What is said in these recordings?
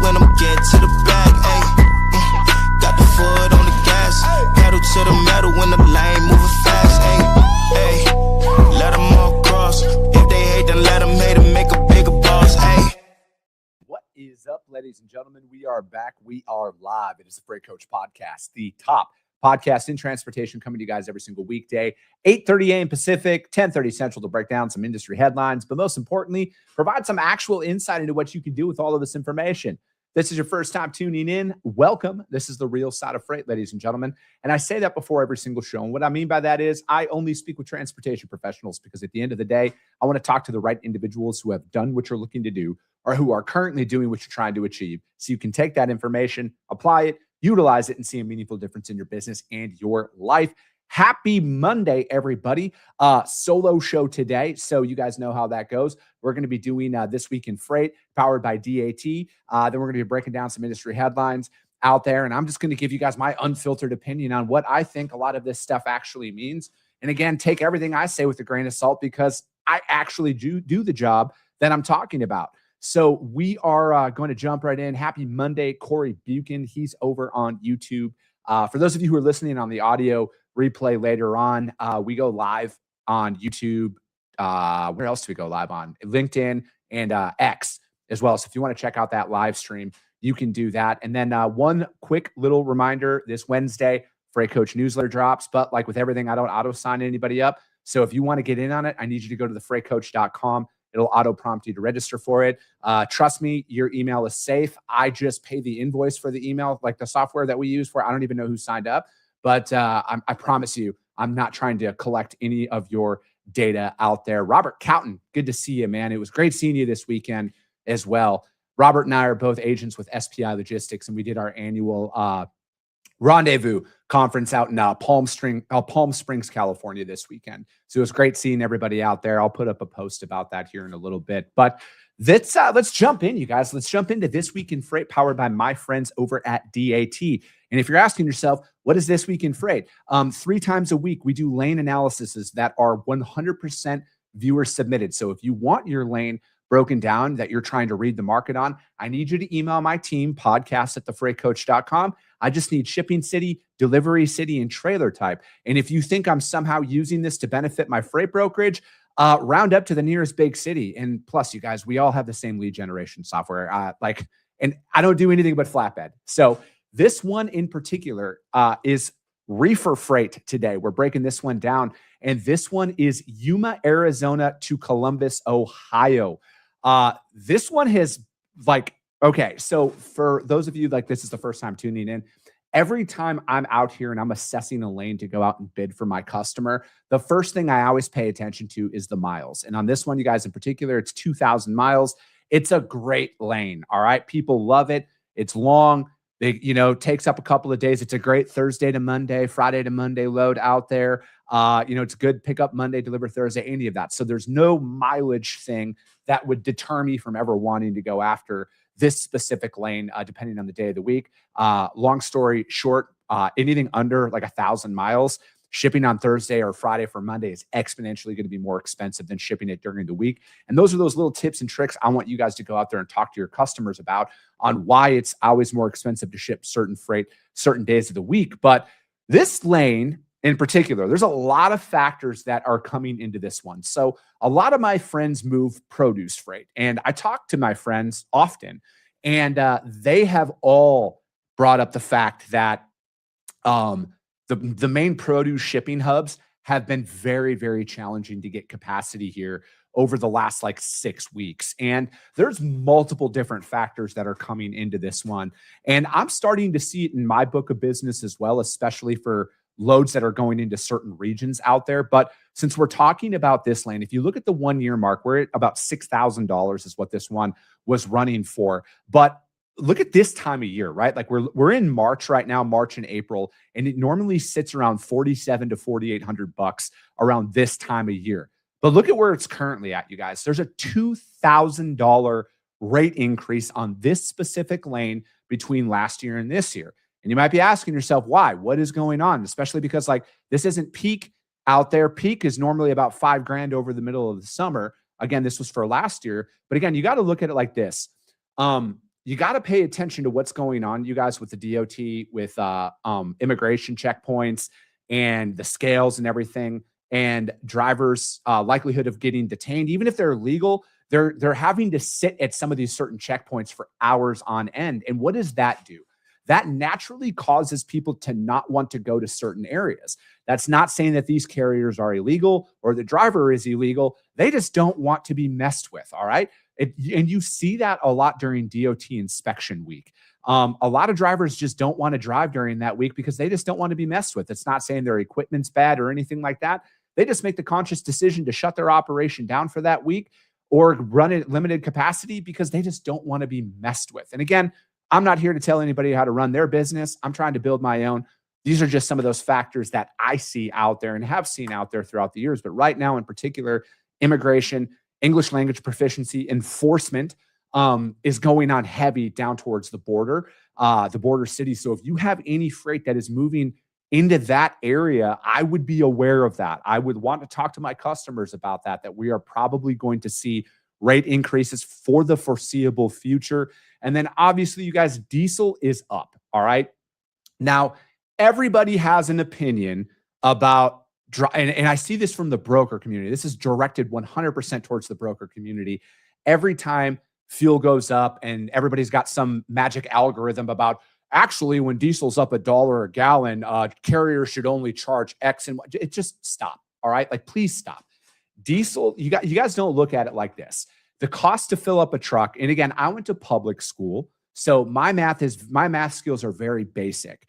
when I'm getting to the bag, ayy. Got the foot on the gas, pedal to the metal when the lane moving fast, ayy. Let them all cross. If they hate, then let them hate and make a bigger boss, ayy. What is up, ladies and gentlemen? We are back. We are live. It is the Freight Coach Podcast, the top podcast in transportation, coming to you guys every single weekday, 8:30 a.m. Pacific, 10:30 Central, to break down some industry headlines, but most importantly, provide some actual insight into what you can do with all of this information. This is your first time tuning in. Welcome. This is the real side of freight, ladies and gentlemen. And I say that before every single show. And what I mean by that is I only speak with transportation professionals because at the end of the day, I want to talk to the right individuals who have done what you're looking to do or who are currently doing what you're trying to achieve. So you can take that information, apply it, utilize it, and see a meaningful difference in your business and your life. Happy Monday, everybody. Solo show today, so you guys know how that goes. We're going to be doing This Week in Freight, powered by DAT. Then we're going to be breaking down some industry headlines out there, and I'm just going to give you guys my unfiltered opinion on what I think a lot of this stuff actually means. And again, take everything I say with a grain of salt because I actually do the job that I'm talking about. So we are going to jump right in. Happy Monday, Corey Buchan. He's over on YouTube. For those of you who are listening on the audio replay later on, we go live on YouTube. Where else do we go live on? LinkedIn and X as well. So if you want to check out that live stream, you can do that. And then one quick little reminder, this Wednesday, Freight Coach newsletter drops. But like with everything, I don't auto-sign anybody up. So if you want to get in on it, I need you to go to thefreightcoach.com. It'll auto-prompt you to register for it. Trust me, your email is safe. I just pay the invoice for the email, like the software that we use for. I don't even know who signed up. But I promise you, I'm not trying to collect any of your data out there. Robert Cowton, good to see you, man. It was great seeing you this weekend as well. Robert and I are both agents with SPI Logistics, and we did our annual rendezvous conference out in Palm Springs, California this weekend. So it was great seeing everybody out there. I'll put up a post about that here in a little bit. But let's jump in, you guys. Let's jump into This Week in Freight, powered by my friends over at DAT. And if you're asking yourself, what is This Week in Freight? 3 times a week, we do lane analyses that are 100% viewer submitted. So if you want your lane broken down that you're trying to read the market on, I need you to email my team, podcast@thefreightcoach.com. I just need shipping city, delivery city, and trailer type. And if you think I'm somehow using this to benefit my freight brokerage, round up to the nearest big city. And plus, you guys, we all have the same lead generation software. And I don't do anything but flatbed. So this one in particular is reefer freight today. We're breaking this one down. And this one is Yuma, Arizona to Columbus, Ohio. This one has okay, so for those of you this is the first time tuning in, every time I'm out here and I'm assessing a lane to go out and bid for my customer, the first thing I always pay attention to is the miles. And on this one, you guys in particular, it's 2,000 miles. It's a great lane. All right. People love it. It's long. It takes up a couple of days. It's a great Thursday to Monday, Friday to Monday load out there. It's good pick up Monday, deliver Thursday, any of that. So there's no mileage thing that would deter me from ever wanting to go after this specific lane, depending on the day of the week. Long story short, anything under 1,000 miles, shipping on Thursday or Friday for Monday is exponentially going to be more expensive than shipping it during the week. And those are those little tips and tricks I want you guys to go out there and talk to your customers about on why it's always more expensive to ship certain freight, certain days of the week. But this lane in particular, there's a lot of factors that are coming into this one. So a lot of my friends move produce freight, and I talk to my friends often, and they have all brought up the fact that the main produce shipping hubs have been very, very challenging to get capacity here over the last 6 weeks. And there's multiple different factors that are coming into this one. And I'm starting to see it in my book of business as well, especially for loads that are going into certain regions out there. But since we're talking about this lane, if you look at the 1 year mark, we're at about $6,000 is what this one was running for. But look at this time of year, right? We're in March right now, March and April, and it normally sits around $4,700 to $4,800 around this time of year. But look at where it's currently at, you guys. There's a $2,000 rate increase on this specific lane between last year and this year. And you might be asking yourself, why? What is going on? Especially because this isn't peak out there. Peak is normally about $5,000 over the middle of the summer. Again, this was for last year. But again, you got to look at it like this. you got to pay attention to what's going on, you guys, with the DOT, with immigration checkpoints and the scales and everything, and drivers' likelihood of getting detained. Even if they're legal, they're having to sit at some of these certain checkpoints for hours on end. And what does that do? That naturally causes people to not want to go to certain areas. That's not saying that these carriers are illegal or the driver is illegal. They just don't want to be messed with, all right? And you see that a lot during DOT inspection week. A lot of drivers just don't want to drive during that week because they just don't want to be messed with. It's not saying their equipment's bad or anything like that. They just make the conscious decision to shut their operation down for that week or run it at limited capacity because they just don't want to be messed with. And again, I'm not here to tell anybody how to run their business. I'm trying to build my own. These are just some of those factors that I see out there and have seen out there throughout the years. But right now in particular, immigration, English language proficiency, enforcement is going on heavy down towards the border cities. So if you have any freight that is moving into that area, I would be aware of that. I would want to talk to my customers about that we are probably going to see rate increases for the foreseeable future. And then obviously, you guys, diesel is up. All right. Now, everybody has an opinion about, and I see this from the broker community. This is directed 100% towards the broker community. Every time fuel goes up and everybody's got some magic algorithm about, actually, when diesel's up $1 a gallon, carriers should only charge X and Y. It just stop. All right. Like, please stop. Diesel, you guys don't look at it like this. The cost to fill up a truck, and again, I went to public school, so my math skills are very basic.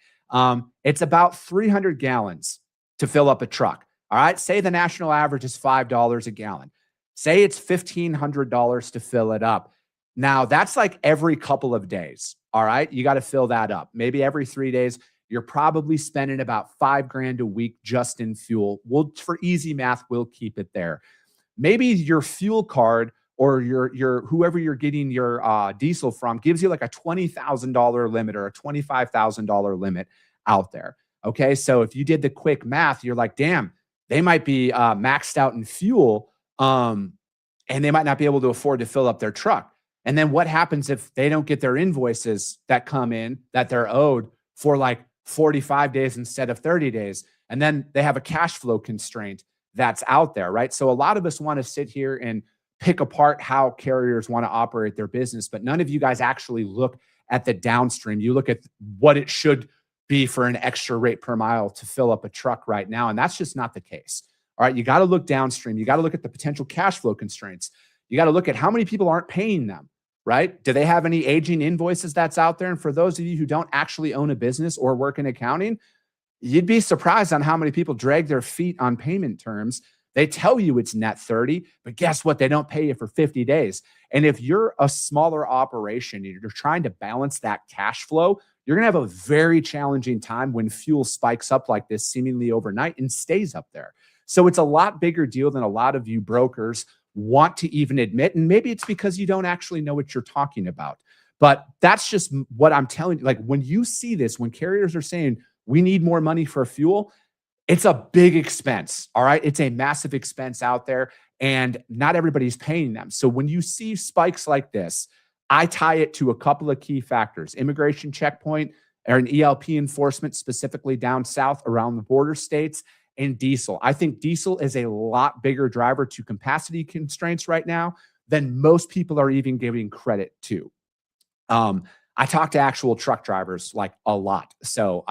It's about 300 gallons to fill up a truck. All right. Say the national average is $5 a gallon. Say it's $1,500 to fill it up. Now that's like every couple of days. All right. You got to fill that up. Maybe every 3 days. You're probably spending about $5,000 a week just in fuel. For easy math, we'll keep it there. Maybe your fuel card or your whoever you're getting your diesel from gives you like a $20,000 limit or a $25,000 limit out there. Okay, so if you did the quick math, you're like, damn, they might be maxed out in fuel, and they might not be able to afford to fill up their truck. And then what happens if they don't get their invoices that come in that they're owed for like 45 days instead of 30 days? And then they have a cash flow constraint that's out there, right? So a lot of us want to sit here and pick apart how carriers want to operate their business, but none of you guys actually look at the downstream. You look at what it should be for an extra rate per mile to fill up a truck right now. And that's just not the case. All right. You got to look downstream. You got to look at the potential cash flow constraints. You got to look at how many people aren't paying them, right? Do they have any aging invoices that's out there? And for those of you who don't actually own a business or work in accounting, you'd be surprised on how many people drag their feet on payment terms. They tell you it's net 30, but guess what? They don't pay you for 50 days. And if you're a smaller operation, and you're trying to balance that cash flow, you're going to have a very challenging time when fuel spikes up like this seemingly overnight and stays up there. So it's a lot bigger deal than a lot of you brokers want to even admit. And maybe it's because you don't actually know what you're talking about. But that's just what I'm telling you. Like, when you see this, when carriers are saying we need more money for fuel, it's a big expense. All right. It's a massive expense out there, and not everybody's paying them. So when you see spikes like this, I tie it to a couple of key factors: immigration checkpoint or an ELP enforcement, specifically down south around the border states, and diesel. I think diesel is a lot bigger driver to capacity constraints right now than most people are even giving credit to. I talk to actual truck drivers like a lot. So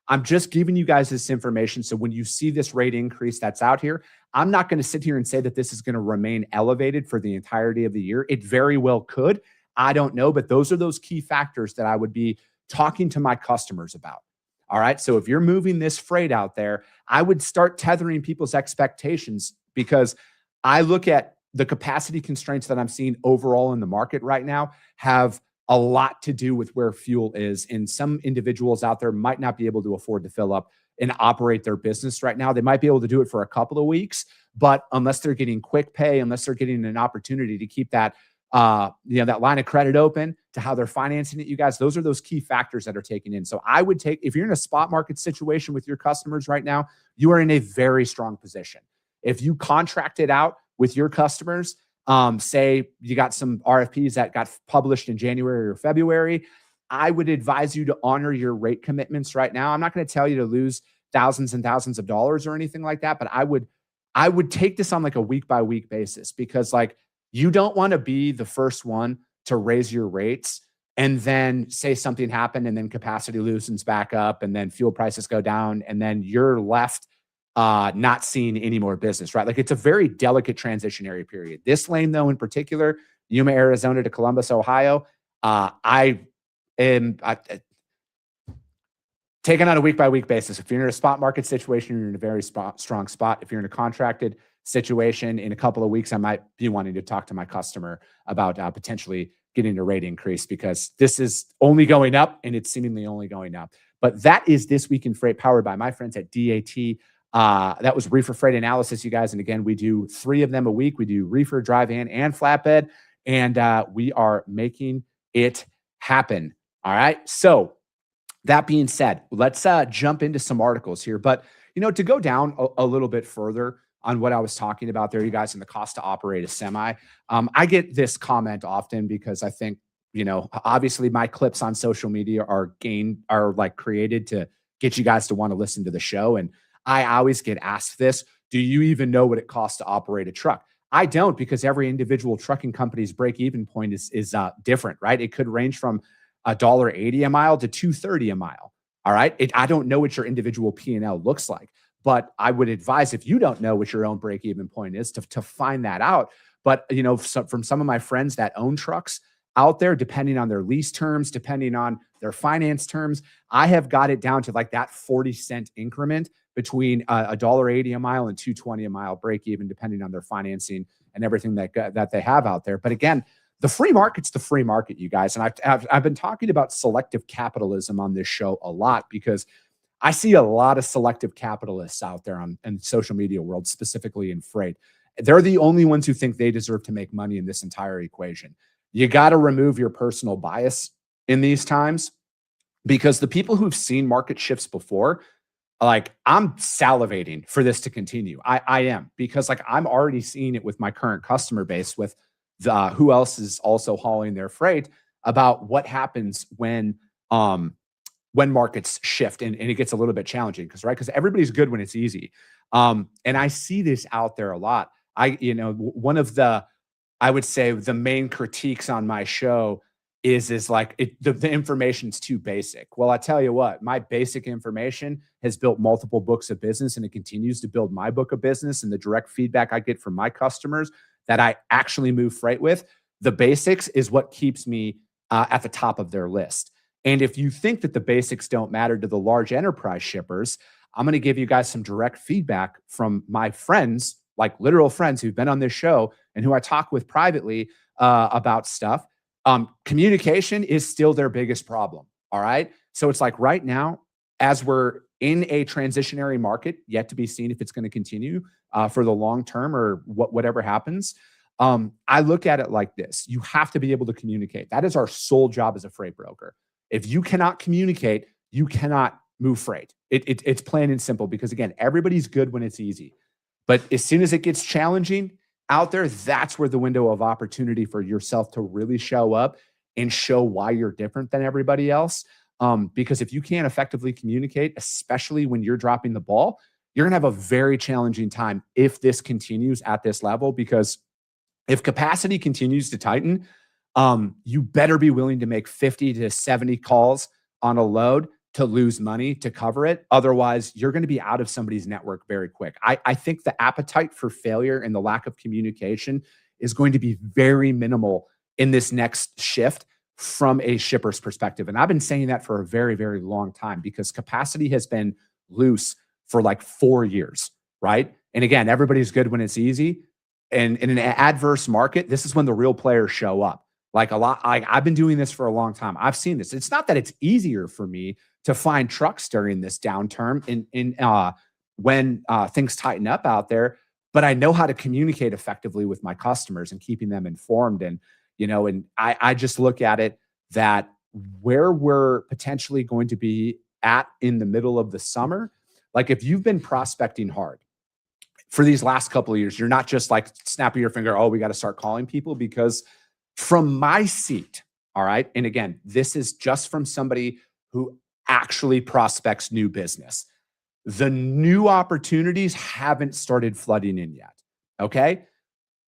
I'm just giving you guys this information. So when you see this rate increase that's out here, I'm not going to sit here and say that this is going to remain elevated for the entirety of the year. It very well could. I don't know, but those are those key factors that I would be talking to my customers about. All right. So if you're moving this freight out there, I would start tethering people's expectations, because I look at the capacity constraints that I'm seeing overall in the market right now have a lot to do with where fuel is. And some individuals out there might not be able to afford to fill up and operate their business right now. They might be able to do it for a couple of weeks, but unless they're getting quick pay, unless they're getting an opportunity to keep that, that line of credit open to how they're financing it, you guys, those are those key factors that are taken in. So I would take, if you're in a spot market situation with your customers right now, you are in a very strong position. If you contract it out with your customers, say you got some RFPs that got published in January or February, I would advise you to honor your rate commitments right now. I'm not going to tell you to lose thousands and thousands of dollars or anything like that, but I would take this on like a week by week basis, because like you don't want to be the first one to raise your rates and then say something happened and then capacity loosens back up and then fuel prices go down and then you're left not seeing any more business, right? Like it's a very delicate transitionary period. This lane though, in particular, Yuma, Arizona to Columbus, Ohio, I am taken on a week by week basis. If you're in a spot market situation, you're in a very strong spot. If you're in a contracted situation, in a couple of weeks, I might be wanting to talk to my customer about potentially getting a rate increase, because this is only going up and it's seemingly only going up. But that is This Week in Freight, powered by my friends at DAT. That was Reefer Freight Analysis, you guys. And again, we do 3 of them a week. We do reefer, dry van, and flatbed. And we are making it happen. All right. So that being said, let's jump into some articles here. But, to go down a little bit further on what I was talking about there, you guys, in the cost to operate a semi, I get this comment often because I think, obviously my clips on social media are like created to get you guys to want to listen to the show. And I always get asked this: do you even know what it costs to operate a truck? I don't, because every individual trucking company's break-even point is different, right? It could range from $1.80 a mile to $2.30 a mile. All right. I don't know what your individual P&L looks like, but I would advise, if you don't know what your own break-even point is, to find that out. But, from some of my friends that own trucks out there, depending on their lease terms, depending on their finance terms, I have got it down to like that 40-cent increment between $1.80 a mile and $2.20 a mile break-even, depending on their financing and everything that they have out there. But again, the free market's the free market, you guys. And I've been talking about selective capitalism on this show a lot, because I see a lot of selective capitalists out there in the social media world, specifically in freight. They're the only ones who think they deserve to make money in this entire equation. You got to remove your personal bias in these times, because the people who've seen market shifts before, like, I'm salivating for this to continue. I am, because like I'm already seeing it with my current customer base, with who else is also hauling their freight, about what happens when markets shift and it gets a little bit challenging, because everybody's good when it's easy. And I see this out there a lot. One of I would say the main critiques on my show is like the information's too basic. Well, I tell you what, my basic information has built multiple books of business, and it continues to build my book of business, and the direct feedback I get from my customers that I actually move freight with, the basics is what keeps me at the top of their list. And if you think that the basics don't matter to the large enterprise shippers, I'm going to give you guys some direct feedback from my friends, like literal friends who've been on this show and who I talk with privately about stuff. Communication is still their biggest problem. All right. So it's like right now, as we're in a transitionary market, yet to be seen if it's going to continue for the long term or whatever happens. I look at it like this: you have to be able to communicate. That is our sole job as a freight broker. If you cannot communicate, you cannot move freight. It's plain and simple, because again, everybody's good when it's easy. But as soon as it gets challenging out there, that's where the window of opportunity for yourself to really show up and show why you're different than everybody else. Because if you can't effectively communicate, especially when you're dropping the ball, you're going to have a very challenging time if this continues at this level. Because if capacity continues to tighten, you better be willing to make 50 to 70 calls on a load to lose money to cover it. Otherwise, you're going to be out of somebody's network very quick. I think the appetite for failure and the lack of communication is going to be very minimal in this next shift from a shipper's perspective. And I've been saying that for a very, very long time, because capacity has been loose for like 4 years, right? And again, everybody's good when it's easy. And in an adverse market, this is when the real players show up. I've been doing this for a long time. I've seen this. It's not that it's easier for me to find trucks during this downturn when things tighten up out there, but I know how to communicate effectively with my customers and keeping them informed. And, I just look at it that where we're potentially going to be at in the middle of the summer, like if you've been prospecting hard for these last couple of years. You're not just like snapping your finger, oh, we got to start calling people, because from my seat, all right, and again, this is just from somebody who actually prospects new business. The new opportunities haven't started flooding in yet, okay?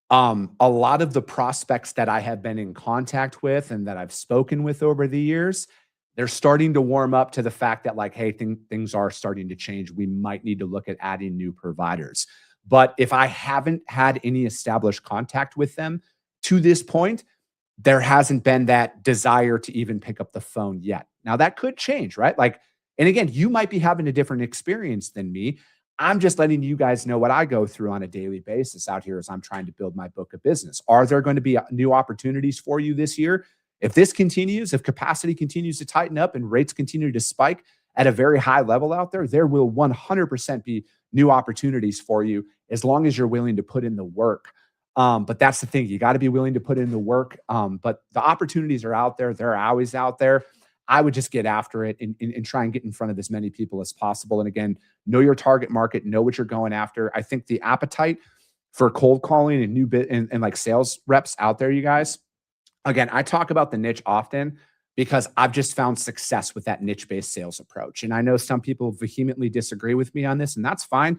A lot of the prospects that I have been in contact with and that I've spoken with over the years, they're starting to warm up to the fact that like, hey, things are starting to change. We might need to look at adding new providers. But if I haven't had any established contact with them to this point, there hasn't been that desire to even pick up the phone yet. Now that could change, right? Like, and again, you might be having a different experience than me. I'm just letting you guys know what I go through on a daily basis out here as I'm trying to build my book of business. Are there going to be new opportunities for you this year? If this continues, if capacity continues to tighten up and rates continue to spike at a very high level out there, there will 100% be new opportunities for you as long as you're willing to put in the work. But that's the thing. You got to be willing to put in the work. But the opportunities are out there. They're always out there. I would just get after it and try and get in front of as many people as possible. And again, know your target market, know what you're going after. I think the appetite for cold calling and new bit and like sales reps out there, you guys, again, I talk about the niche often because I've just found success with that niche-based sales approach. And I know some people vehemently disagree with me on this, and that's fine.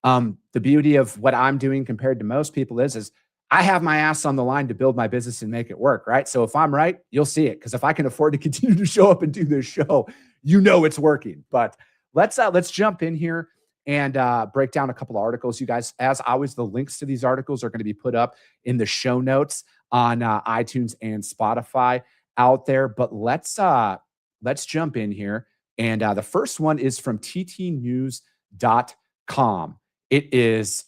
The beauty of what I'm doing compared to most people is I have my ass on the line to build my business and make it work, right? So if I'm right, you'll see it. Because if I can afford to continue to show up and do this show, you know it's working. But let's jump in here and break down a couple of articles. You guys, as always, the links to these articles are going to be put up in the show notes on iTunes and Spotify out there. But let's jump in here. And the first one is from ttnews.com. It is,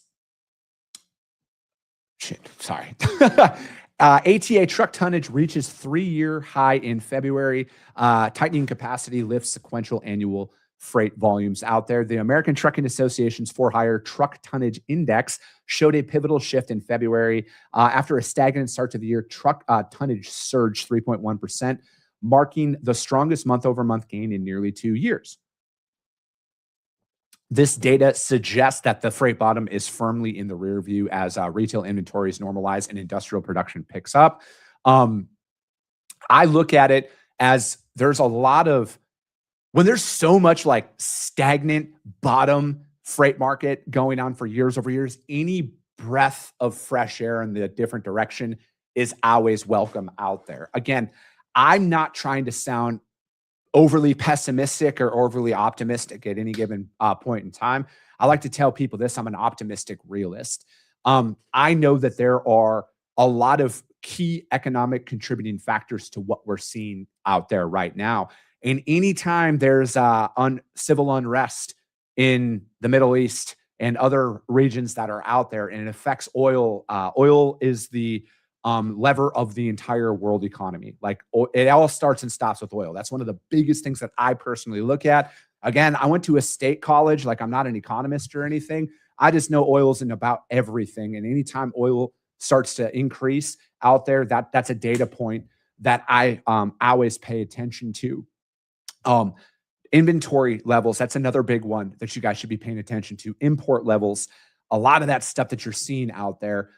ATA Truck Tonnage reaches 3-year high in February. Tightening capacity lifts sequential annual freight volumes out there. The American Trucking Association's for-hire Truck Tonnage Index showed a pivotal shift in February. After a stagnant start to the year, truck tonnage surged 3.1%, marking the strongest month-over-month gain in nearly 2 years. This data suggests that the freight bottom is firmly in the rear view as retail inventories normalize and industrial production picks up. I look at it as there's a lot of, when there's so much like stagnant bottom freight market going on for years over years, any breath of fresh air in the different direction is always welcome out there. Again, I'm not trying to sound overly pessimistic or overly optimistic at any given point in time. I like to tell people this: I'm an optimistic realist. I know that there are a lot of key economic contributing factors to what we're seeing out there right now. And anytime there's civil unrest in the Middle East and other regions that are out there, and it affects oil, oil is the lever of the entire world economy. Like it all starts and stops with oil. That's one of the biggest things that I personally look at. Again, I went to a state college. Like, I'm not an economist or anything. I just know oil's in about everything. And anytime oil starts to increase out there, that's a data point that I always pay attention to. Inventory levels, that's another big one that you guys should be paying attention to. Import levels, a lot of that stuff that you're seeing out there.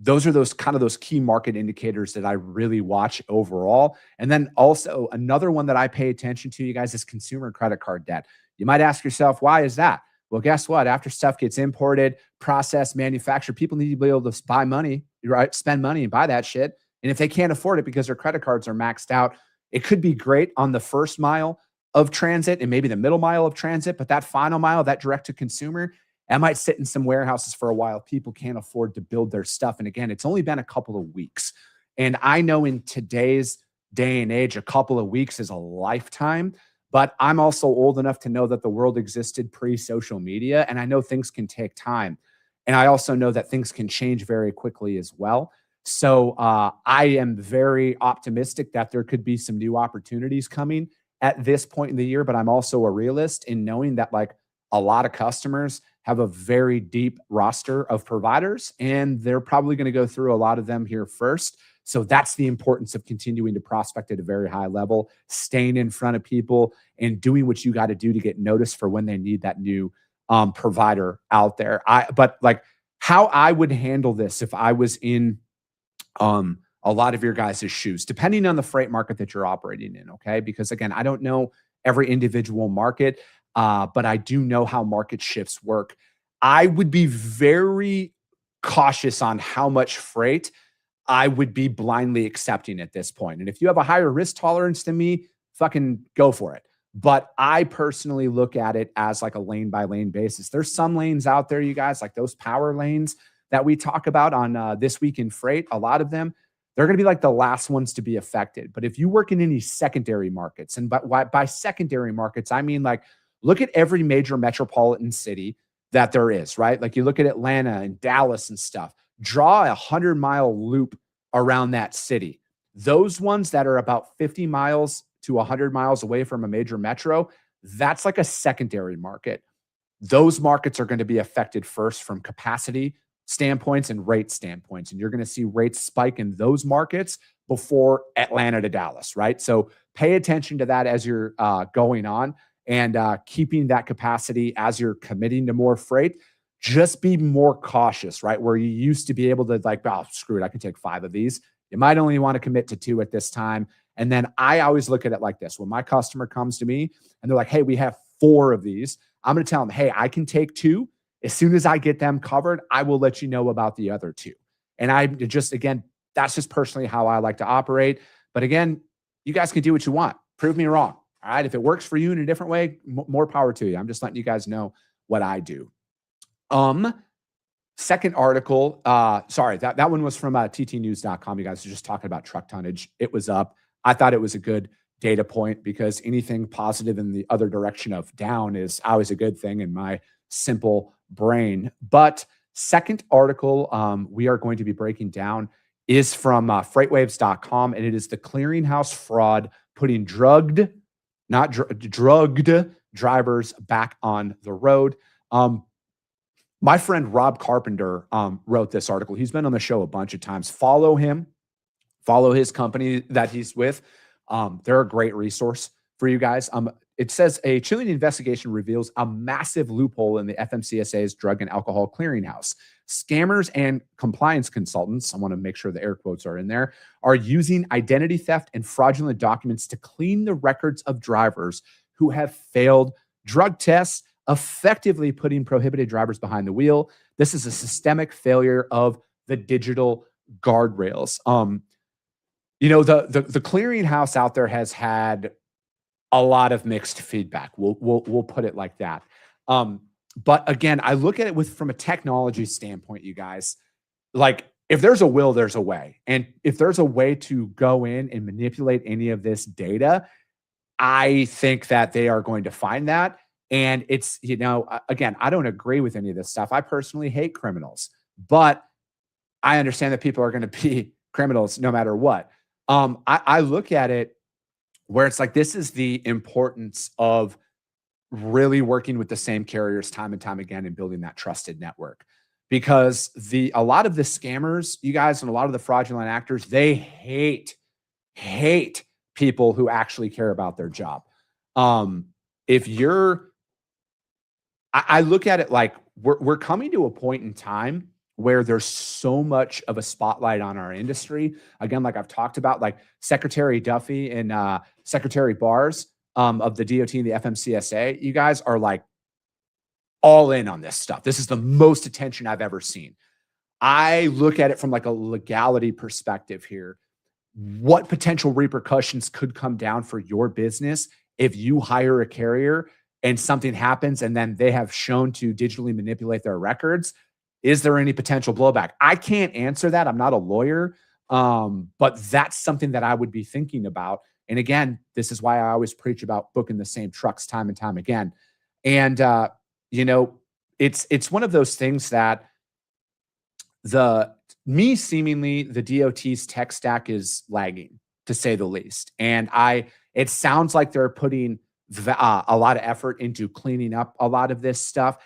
Those are those key market indicators that I really watch overall. And then also another one that I pay attention to, you guys, is consumer credit card debt. You might ask yourself, why is that? Well, guess what? After stuff gets imported, processed, manufactured, people need to be able to buy money, right? Spend money and buy that shit. And if they can't afford it because their credit cards are maxed out, it could be great on the first mile of transit and maybe the middle mile of transit, but that final mile, that direct to consumer, I might sit in some warehouses for a while. People can't afford to build their stuff. And again, it's only been a couple of weeks. And I know in today's day and age, a couple of weeks is a lifetime, but I'm also old enough to know that the world existed pre-social media. And I know things can take time. And I also know that things can change very quickly as well. So I am very optimistic that there could be some new opportunities coming at this point in the year, but I'm also a realist in knowing that like a lot of customers have a very deep roster of providers, and they're probably going to go through a lot of them here first. So that's the importance of continuing to prospect at a very high level, staying in front of people and doing what you got to do to get noticed for when they need that new provider out there. But like how I would handle this if I was in a lot of your guys' shoes, depending on the freight market that you're operating in. Okay. Because again, I don't know every individual market, but I do know how market shifts work. I would be very cautious on how much freight I would be blindly accepting at this point. And if you have a higher risk tolerance than me, fucking go for it. But I personally look at it as like a lane by lane basis. There's some lanes out there, you guys, like those power lanes that we talk about on This Week in Freight. A lot of them, they're going to be like the last ones to be affected. But if you work in any secondary markets, and by secondary markets, I mean like look at every major metropolitan city that there is, right? Like you look at Atlanta and Dallas and stuff, draw a 100-mile loop around that city. Those ones that are about 50 miles to 100 miles away from a major metro, that's like a secondary market. Those markets are going to be affected first from capacity standpoints and rate standpoints. And you're going to see rates spike in those markets before Atlanta to Dallas, right? So pay attention to that as you're going on and keeping that capacity as you're committing to more freight. Just be more cautious, right? Where you used to be able to like, oh, screw it, I can take 5 of these. You might only want to commit to 2 at this time. And then I always look at it like this. When my customer comes to me and they're like, hey, we have 4 of these, I'm going to tell them, hey, I can take 2. As soon as I get them covered, I will let you know about the other 2. And I just, again, that's just personally how I like to operate. But again, you guys can do what you want. Prove me wrong. All right. If it works for you in a different way, more power to you. I'm just letting you guys know what I do. Second article, sorry, that one was from ttnews.com. You guys are just talking about truck tonnage. It was up. I thought it was a good data point because anything positive in the other direction of down is always a good thing in my simple brain. But second article we are going to be breaking down is from freightwaves.com, and it is the Clearinghouse Fraud putting drugged drivers back on the road. My friend Rob Carpenter wrote this article. He's been on the show a bunch of times. Follow him. Follow his company that he's with. They're a great resource for you guys. It says a chilling investigation reveals a massive loophole in the FMCSA's drug and alcohol clearinghouse. Scammers and compliance consultants, I want to make sure the air quotes are in there, are using identity theft and fraudulent documents to clean the records of drivers who have failed drug tests, effectively putting prohibited drivers behind the wheel. This is a systemic failure of the digital guardrails. The clearinghouse out there has had a lot of mixed feedback. We'll put it like that. But again, I look at it from a technology standpoint, you guys. Like, if there's a will, there's a way. And if there's a way to go in and manipulate any of this data, I think that they are going to find that. And it's, again, I don't agree with any of this stuff. I personally hate criminals, but I understand that people are going to be criminals no matter what. I look at it where it's like, this is the importance of really working with the same carriers time and time again and building that trusted network. Because a lot of the scammers, you guys, and a lot of the fraudulent actors, they hate people who actually care about their job. I look at it like we're coming to a point in time where there's so much of a spotlight on our industry. Again, like I've talked about, like Secretary Duffy and Secretary Bars of the DOT and the FMCSA, you guys are like all in on this stuff. This is the most attention I've ever seen. I look at it from like a legality perspective here. What potential repercussions could come down for your business if you hire a carrier and something happens and then they have shown to digitally manipulate their records? Is there any potential blowback? I can't answer that. I'm not a lawyer, but that's something that I would be thinking about. And again, this is why I always preach about booking the same trucks time and time again. And, it's one of those things that seemingly the DOT's tech stack is lagging, to say the least. And it sounds like they're putting a lot of effort into cleaning up a lot of this stuff.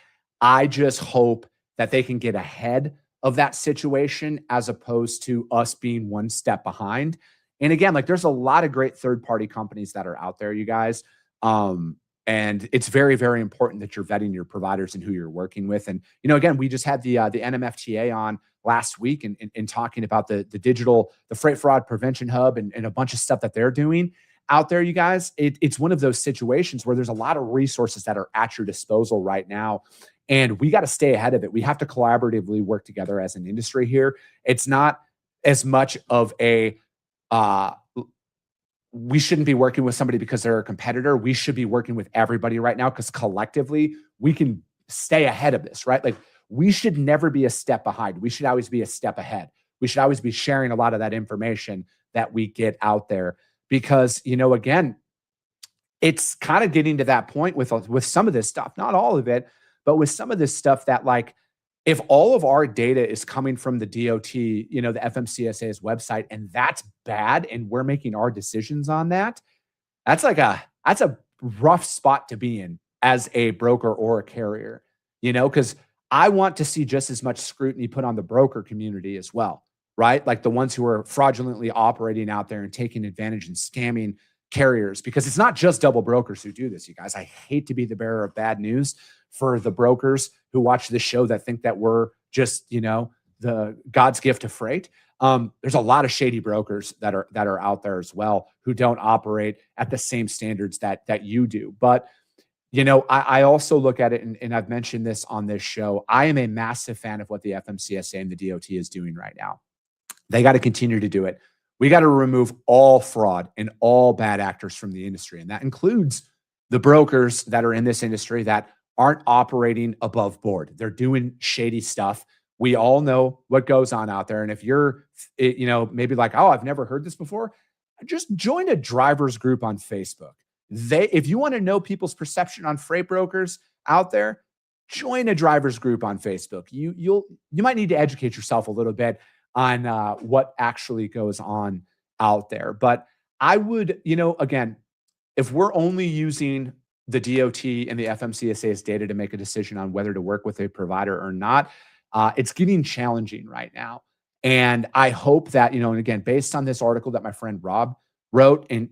I just hope that they can get ahead of that situation as opposed to us being one step behind. And again, like there's a lot of great third-party companies that are out there, you guys. And it's very, very important that you're vetting your providers and who you're working with. And, again, we just had the NMFTA on last week and talking about the freight fraud prevention hub and a bunch of stuff that they're doing out there, you guys. It's one of those situations where there's a lot of resources that are at your disposal right now. And we got to stay ahead of it. We have to collaboratively work together as an industry here. It's not as much of a, we shouldn't be working with somebody because they're a competitor. We should be working with everybody right now because collectively we can stay ahead of this, right? Like, we should never be a step behind. We should always be a step ahead. We should always be sharing a lot of that information that we get out there because, again, it's kind of getting to that point with some of this stuff, not all of it, but with some of this stuff that, like, if all of our data is coming from the DOT, the FMCSA's website, and that's bad, and we're making our decisions on that, that's a rough spot to be in as a broker or a carrier, because I want to see just as much scrutiny put on the broker community as well, right? Like the ones who are fraudulently operating out there and taking advantage and scamming carriers, because it's not just double brokers who do this, you guys. I hate to be the bearer of bad news for the brokers who watch this show that think that we're just, the God's gift to freight. There's a lot of shady brokers that are out there as well who don't operate at the same standards that you do. But, I also look at it, and I've mentioned this on this show. I am a massive fan of what the FMCSA and the DOT is doing right now. They got to continue to do it. We got to remove all fraud and all bad actors from the industry. And that includes the brokers that are in this industry that aren't operating above board. They're doing shady stuff. We all know what goes on out there. And if you're, maybe like, oh, I've never heard this before, just join a drivers group on Facebook. If you want to know people's perception on freight brokers out there, join a drivers group on Facebook. You might need to educate yourself a little bit on what actually goes on out there. But I would, again, if we're only using the DOT and the FMCSA's data to make a decision on whether to work with a provider or not, it's getting challenging right now. And I hope that, and again, based on this article that my friend Rob wrote, and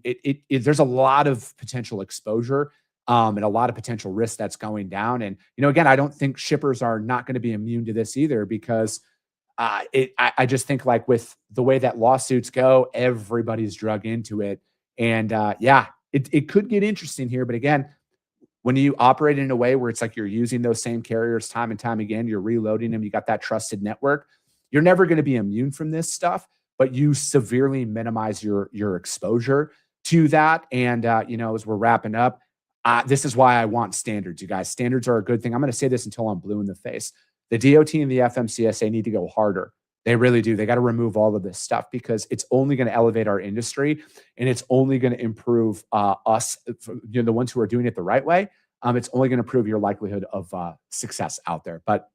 there's a lot of potential exposure and a lot of potential risk that's going down. And, again, I don't think shippers are not going to be immune to this either, because I just think, like, with the way that lawsuits go, everybody's drug into it. And it could get interesting here. But again, when you operate in a way where it's like you're using those same carriers time and time again, you're reloading them, you got that trusted network, you're never going to be immune from this stuff, but you severely minimize your exposure to that. And, as we're wrapping up, this is why I want standards, you guys. Standards are a good thing. I'm going to say this until I'm blue in the face. The DOT and the FMCSA need to go harder. They really do. They got to remove all of this stuff, because it's only going to elevate our industry, and it's only going to improve us, the ones who are doing it the right way. It's only going to improve your likelihood of success out there. But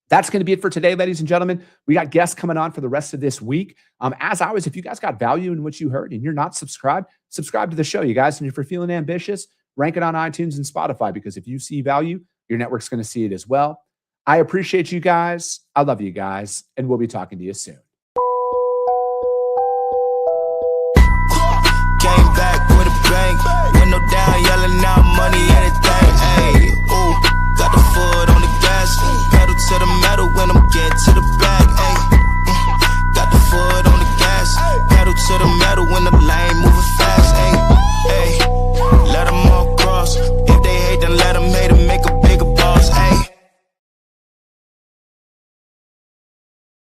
that's going to be it for today, ladies and gentlemen. We got guests coming on for the rest of this week. As always, if you guys got value in what you heard and you're not subscribed, subscribe to the show, you guys. And if you're feeling ambitious, rank it on iTunes and Spotify, because if you see value, your network's going to see it as well. I appreciate you guys. I love you guys, and we'll be talking to you soon.